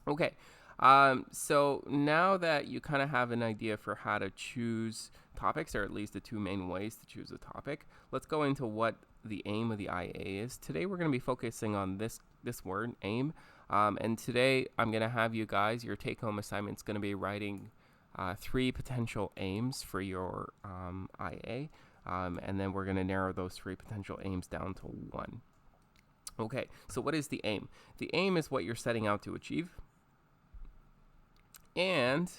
Okay. So now that you kind of have an idea for how to choose topics, or at least the two main ways to choose a topic, let's go into what the aim of the IA is. Today we're going to be focusing on this word, aim. And today I'm going to have you guys, your take-home assignment is going to be writing three potential aims for your IA. And then we're going to narrow those three potential aims down to one. Okay, so what is the aim? The aim is what you're setting out to achieve and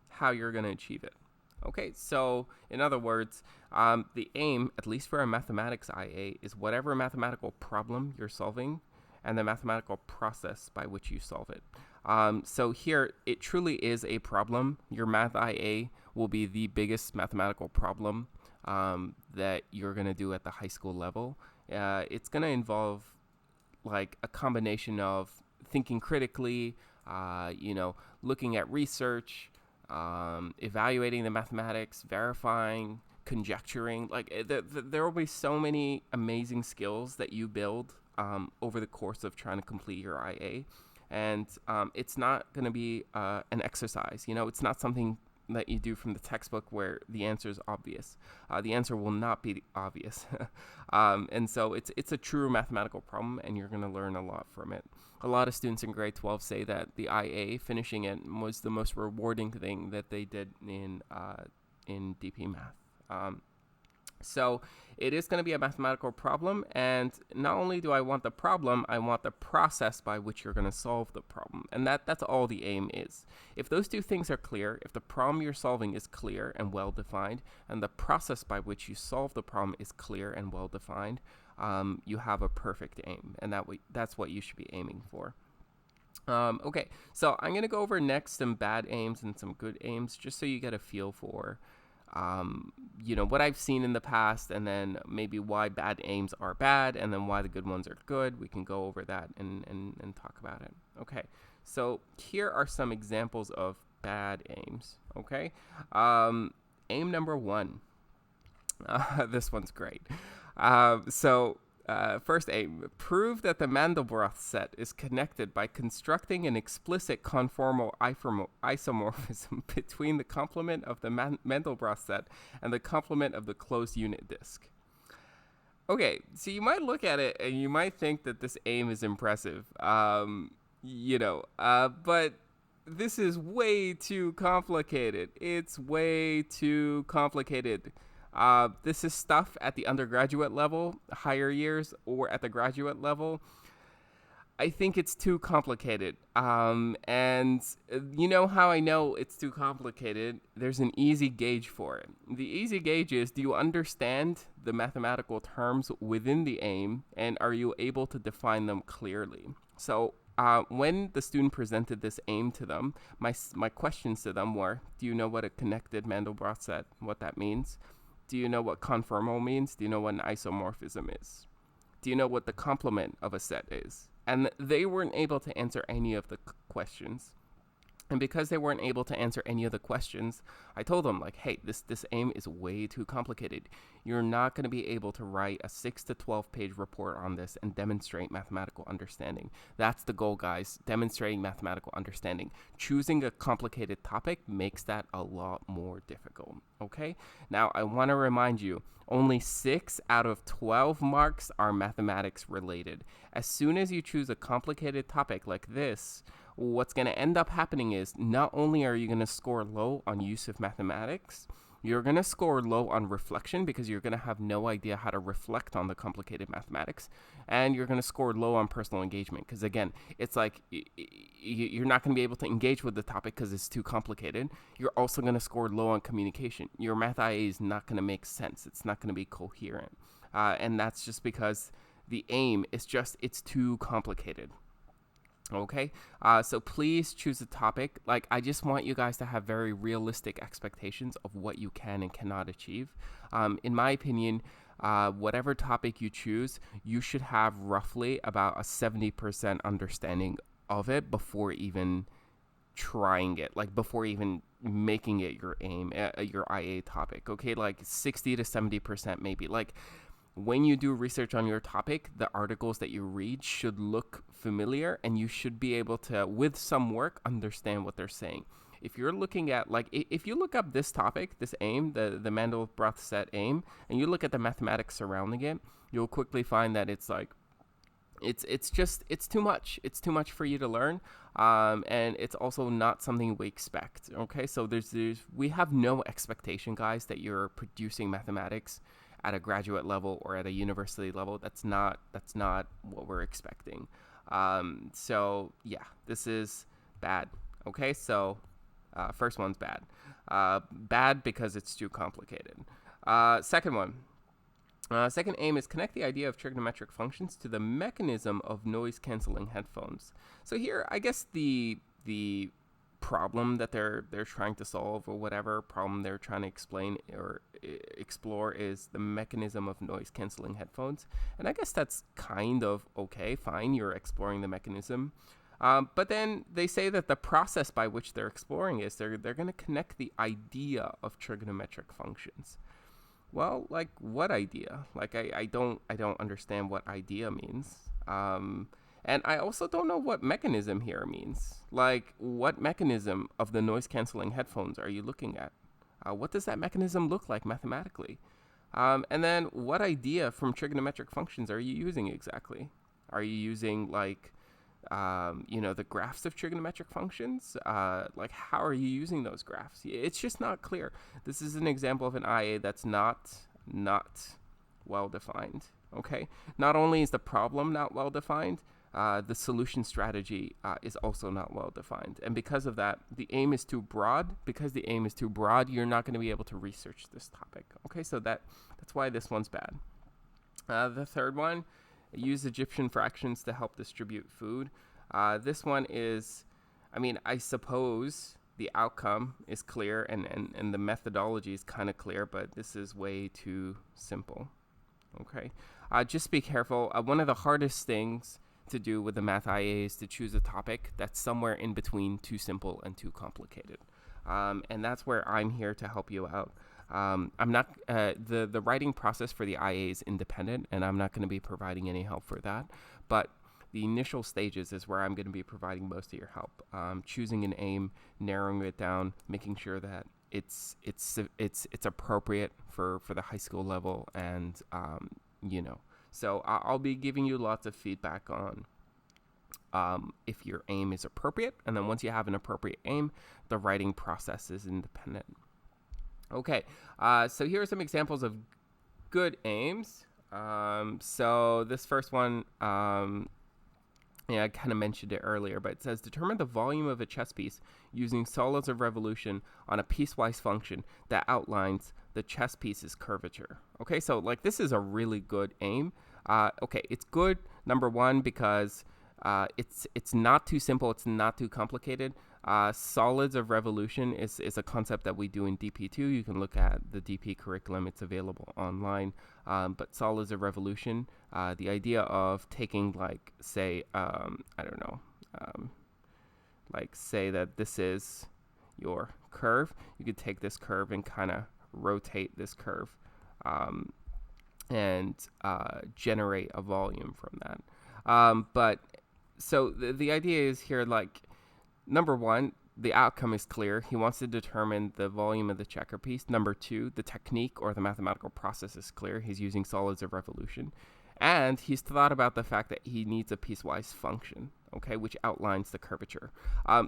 how you're going to achieve it. Okay, so in other words, the aim, at least for a mathematics IA, is whatever mathematical problem you're solving and the mathematical process by which you solve it. So here, it truly is a problem. Your math IA will be the biggest mathematical problem that you're going to do at the high school level. It's going to involve like a combination of thinking critically, looking at research, evaluating the mathematics, verifying, conjecturing. There will be so many amazing skills that you build over the course of trying to complete your IA. And it's not going to be an exercise. It's not something that you do from the textbook where the answer is obvious. The answer will not be obvious. And so it's a true mathematical problem, and you're going to learn a lot from it. A lot of students in grade 12 say that the IA, finishing it, was the most rewarding thing that they did in DP Math. So it is going to be a mathematical problem, and not only do I want the problem, I want the process by which you're going to solve the problem. And that's all the aim is. If those two things are clear, if the problem you're solving is clear and well-defined, and the process by which you solve the problem is clear and well-defined, you have a perfect aim, and that's what you should be aiming for. Okay, so I'm going to go over next some bad aims and some good aims, just so you get a feel for what I've seen in the past, and then maybe why bad aims are bad, and then why the good ones are good. We can go over that and talk about it. Okay, so here are some examples of bad aims. Okay, aim number one. This one's great. First aim, prove that the Mandelbrot set is connected by constructing an explicit conformal isomorphism between the complement of the Mandelbrot set and the complement of the closed unit disk. Okay, so you might look at it and you might think that this aim is impressive, but this is way too complicated. It's way too complicated. This is stuff at the undergraduate level, higher years, or at the graduate level. I think it's too complicated. And you know how I know it's too complicated? There's an easy gauge for it. The easy gauge is, do you understand the mathematical terms within the aim, and are you able to define them clearly? So when the student presented this aim to them, my questions to them were, do you know what a connected Mandelbrot set, what that means? Do you know what conformal means? Do you know what an isomorphism is? Do you know what the complement of a set is? And they weren't able to answer any of the questions. And because they weren't able to answer any of the questions, I told them, like, hey, this aim is way too complicated. You're not going to be able to write a 6 to 12 page report on this and demonstrate mathematical understanding. That's the goal, guys, demonstrating mathematical understanding. Choosing a complicated topic makes that a lot more difficult, okay? Now, I want to remind you, only 6 out of 12 marks are mathematics related. As soon as you choose a complicated topic like this, what's going to end up happening is not only are you going to score low on use of mathematics, you're going to score low on reflection because you're going to have no idea how to reflect on the complicated mathematics, and you're going to score low on personal engagement because, again, it's like you're not going to be able to engage with the topic because it's too complicated. You're also going to score low on communication. Your math IA is not going to make sense. It's not going to be coherent, and that's just because the aim is just, it's too complicated. Okay, so please choose a topic. Like, I just want you guys to have very realistic expectations of what you can and cannot achieve. In my opinion, whatever topic you choose, you should have roughly about a 70% understanding of it before even trying it, like before even making it your aim, your IA topic. Okay, like 60 to 70% maybe. Like, when you do research on your topic, the articles that you read should look familiar, and you should be able to, with some work, understand what they're saying. If you're looking at, like, if you look up this topic, this aim, the Mandelbrot set aim, and you look at the mathematics surrounding it, you'll quickly find that it's like, it's too much. It's too much for you to learn, and it's also not something we expect. Okay, so we have no expectation, guys, that you're producing mathematics at a graduate level or at a university level. That's not what we're expecting. So yeah, this is bad. Okay, so first one's bad. Bad because it's too complicated. Second one. Second aim is connect the idea of trigonometric functions to the mechanism of noise canceling headphones. So here, I guess the problem that they're trying to solve, or whatever problem they're trying to explain or explore, is the mechanism of noise canceling headphones. And I guess that's kind of okay, fine, you're exploring the mechanism. But then they say that the process by which they're exploring is they're going to connect the idea of trigonometric functions. Well, like, what idea? Like, I don't understand what idea means. And I also don't know what mechanism here means. Like, what mechanism of the noise canceling headphones are you looking at? What does that mechanism look like mathematically? And then what idea from trigonometric functions are you using exactly? Are you using, like, the graphs of trigonometric functions? Like, how are you using those graphs? It's just not clear. This is an example of an IA that's not well defined. Okay. Not only is the problem not well defined, the solution strategy is also not well defined. And because of that, the aim is too broad. Because the aim is too broad, you're not going to be able to research this topic. Okay. So that's why this one's bad. The third one, use Egyptian fractions to help distribute food. This one is, I suppose the outcome is clear and the methodology is kind of clear, but this is way too simple. Okay. Just be careful. One of the hardest things to do with the math IA is to choose a topic that's somewhere in between too simple and too complicated. And that's where I'm here to help you out. I'm not the writing process for the IA is independent, and I'm not going to be providing any help for that. But the initial stages is where I'm going to be providing most of your help. Choosing an aim, narrowing it down, making sure that it's appropriate for the high school level, and So I'll be giving you lots of feedback on if your aim is appropriate, and then once you have an appropriate aim, the writing process is independent. Okay, so here are some examples of good aims. So this first one, I kind of mentioned it earlier, but it says determine the volume of a chess piece using solids of revolution on a piecewise function that outlines the chess piece's curvature. Okay, so like this is a really good aim. Okay, it's good, number one, because it's not too simple, it's not too complicated. Solids of revolution is a concept that we do in DP2. You can look at the DP curriculum. It's available online. But solids of revolution, the idea of taking, like, say, like, say that this is your curve. You could take this curve and kind of rotate this curve and generate a volume from that. But so the idea is here, like, number one, the outcome is clear. He wants to determine the volume of the checker piece. Number two, the technique or the mathematical process is clear. He's using solids of revolution. And he's thought about the fact that he needs a piecewise function, okay, which outlines the curvature.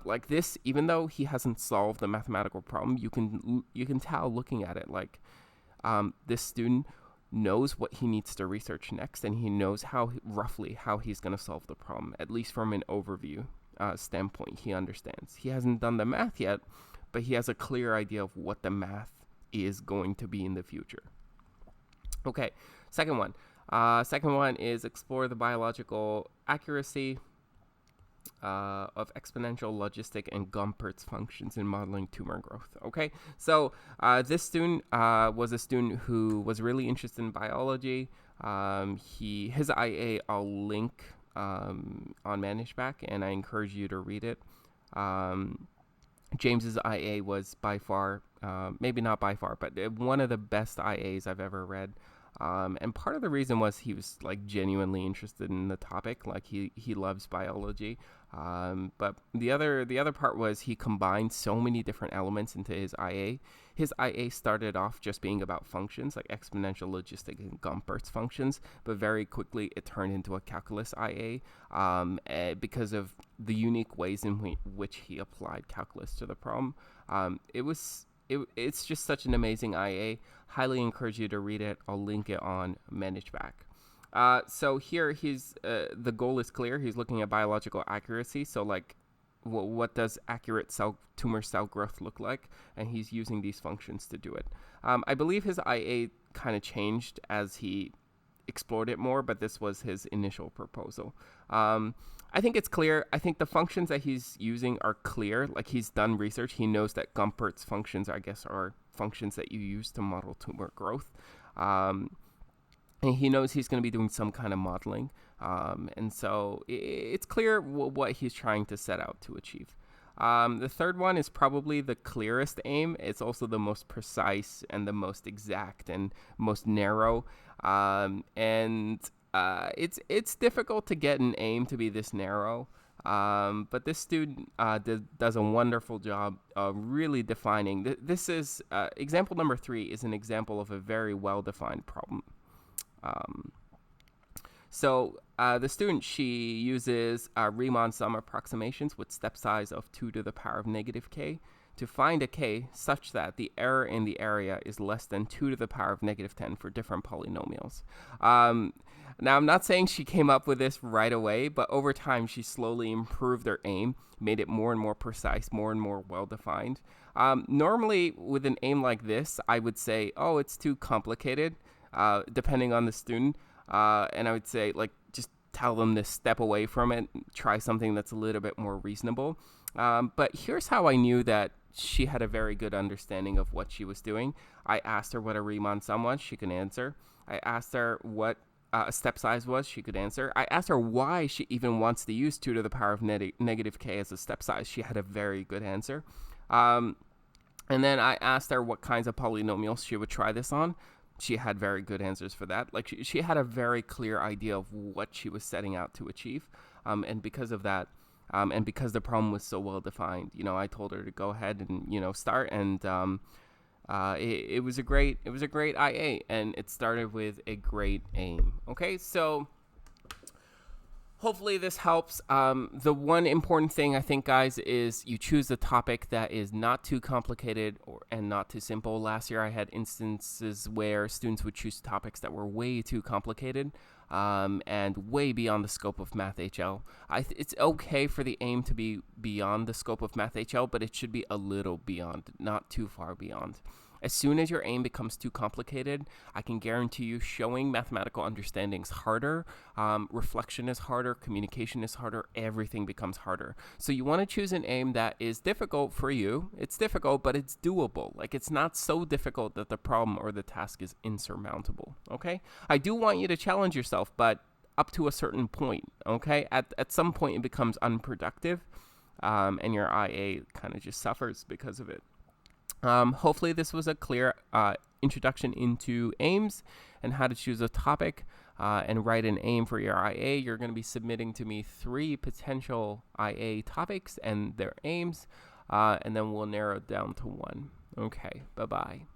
Like this, even though he hasn't solved the mathematical problem, you can tell looking at it, like this student knows what he needs to research next, and he knows roughly how he's going to solve the problem, at least from an overview standpoint. He understands. He hasn't done the math yet, but he has a clear idea of what the math is going to be in the future. Okay, second one. Second one is explore the biological accuracy of exponential, logistic, and Gompertz functions in modeling tumor growth. Okay, so this student was a student who was really interested in biology. His IA I'll link on ManageBack, and I encourage you to read it. James's IA was by far, maybe not by far, but one of the best IAs I've ever read. And part of the reason was he was like genuinely interested in the topic, like he loves biology. But the other part was he combined so many different elements into his IA. His IA started off just being about functions, like exponential, logistic, and Gompertz functions, but very quickly it turned into a calculus IA, because of the unique ways in which he applied calculus to the problem. It's just such an amazing IA. Highly encourage you to read it. I'll link it on ManageBack. So here the goal is clear. He's looking at biological accuracy. So like, what does accurate tumor cell growth look like? And he's using these functions to do it. I believe his IA kind of changed as he explored it more, but this was his initial proposal. I think it's clear. I think the functions that he's using are clear. Like, he's done research. He knows that Gompertz functions, I guess, are functions that you use to model tumor growth. And he knows he's going to be doing some kind of modeling. And so it's clear what he's trying to set out to achieve. The third one is probably the clearest aim. It's also the most precise and the most exact and most narrow. It's difficult to get an aim to be this narrow. But this student does a wonderful job of really defining. This is example number 3 is an example of a very well-defined problem. So the student, she uses Riemann sum approximations with step size of 2 to the power of negative k to find a k such that the error in the area is less than 2 to the power of negative 10 for different polynomials. Now, I'm not saying she came up with this right away, but over time, she slowly improved her aim, made it more and more precise, more and more well-defined. Normally, with an aim like this, I would say, oh, it's too complicated, depending on the student. And I would say, like, just tell them to step away from it, try something that's a little bit more reasonable. But here's how I knew that she had a very good understanding of what she was doing. I asked her what a Riemann sum was. She could answer. I asked her what a step size was. She could answer. I asked her why she even wants to use 2 to the power of negative k as a step size. She had a very good answer. And then I asked her what kinds of polynomials she would try this on. She had very good answers for that. Like, she had a very clear idea of what she was setting out to achieve. And because of that, and because the problem was so well defined, I told her to go ahead and, start. And it was a great IA, and it started with a great aim. Okay, so hopefully this helps. The one important thing, I think, guys, is you choose a topic that is not too complicated and not too simple. Last year I had instances where students would choose topics that were way too complicated and way beyond the scope of Math HL. It's okay for the aim to be beyond the scope of Math HL, but it should be a little beyond, not too far beyond. As soon as your aim becomes too complicated, I can guarantee you showing mathematical understanding is harder, reflection is harder, communication is harder, everything becomes harder. So you want to choose an aim that is difficult for you. It's difficult, but it's doable. Like, it's not so difficult that the problem or the task is insurmountable, okay? I do want you to challenge yourself, but up to a certain point, okay? At some point, it becomes unproductive, and your IA kind of just suffers because of it. Hopefully this was a clear introduction into aims and how to choose a topic and write an aim for your IA. You're going to be submitting to me 3 potential IA topics and their aims, and then we'll narrow it down to 1. Okay, bye-bye.